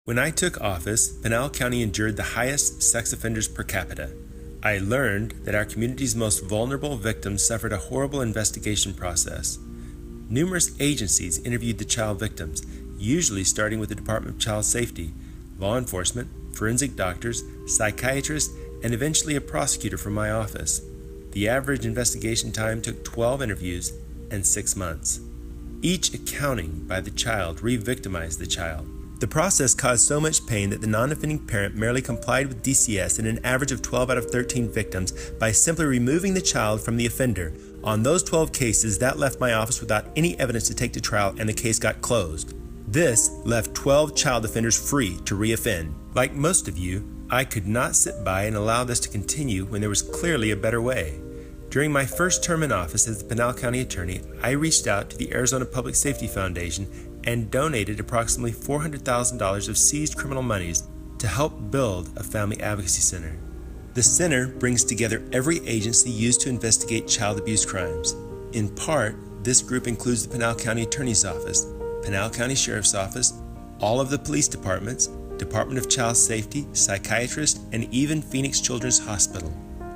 When I took office, Pinal County endured the highest sex offenders per capita. I learned that our community's most vulnerable victims suffered a horrible investigation process. Numerous agencies interviewed the child victims, usually starting with the Department of Child Safety, law enforcement, forensic doctors, psychiatrists, and eventually a prosecutor from my office. The average investigation time took 12 interviews and 6 months. Each accounting by the child re-victimized the child. The process caused so much pain that the non-offending parent merely complied with DCS in an average of 12 out of 13 victims by simply removing the child from the offender. On those 12 cases, that left my office without any evidence to take to trial, and the case got closed. This left 12 child offenders free to reoffend. Like most of you, I could not sit by and allow this to continue when there was clearly a better way. During my first term in office as the Pinal County Attorney, I reached out to the Arizona Public Safety Foundation and donated approximately $400,000 of seized criminal monies to help build a family advocacy center. The center brings together every agency used to investigate child abuse crimes. In part, this group includes the Pinal County Attorney's Office, Pinal County Sheriff's Office, all of the police departments, Department of Child Safety, psychiatrists, and even Phoenix Children's Hospital.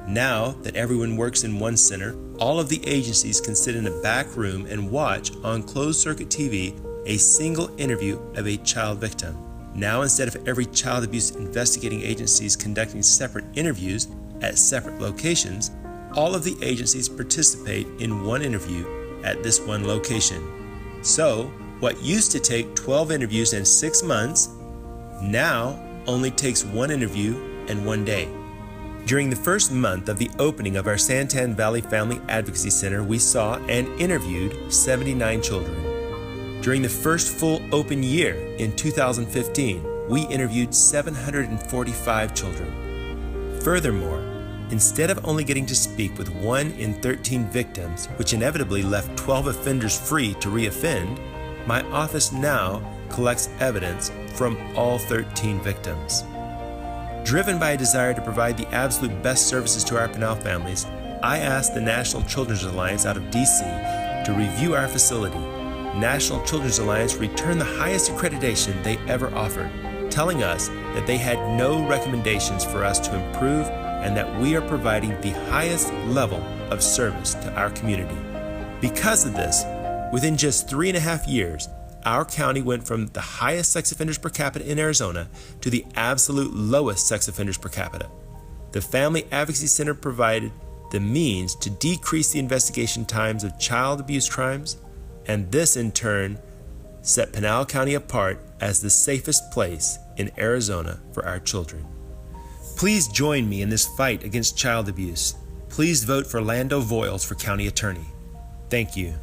Now that everyone works in one center, all of the agencies can sit in a back room and watch on closed-circuit TV a single interview of a child victim. Now, instead of every child abuse investigating agencies conducting separate interviews at separate locations, all of the agencies participate in one interview at this one location. So, what used to take 12 interviews and 6 months, now only takes one interview and 1 day. During the first month of the opening of our Santan Valley Family Advocacy Center, we saw and interviewed 79 children. During the first full open year in 2015, we interviewed 745 children. Furthermore, instead of only getting to speak with 1 in 13 victims, which inevitably left 12 offenders free to reoffend, my office now collects evidence from all 13 victims. Driven by a desire to provide the absolute best services to our Pinal families, I asked the National Children's Alliance out of DC to review our facility. National Children's Alliance returned the highest accreditation they ever offered, telling us that they had no recommendations for us to improve and that we are providing the highest level of service to our community. Because of this, within just 3.5 years, our county went from the highest sex offenders per capita in Arizona to the absolute lowest sex offenders per capita. The Family Advocacy Center provided the means to decrease the investigation times of child abuse crimes, and this in turn set Pinal County apart as the safest place in Arizona for our children. Please join me in this fight against child abuse. Please vote for Lando Voyles for County Attorney. Thank you.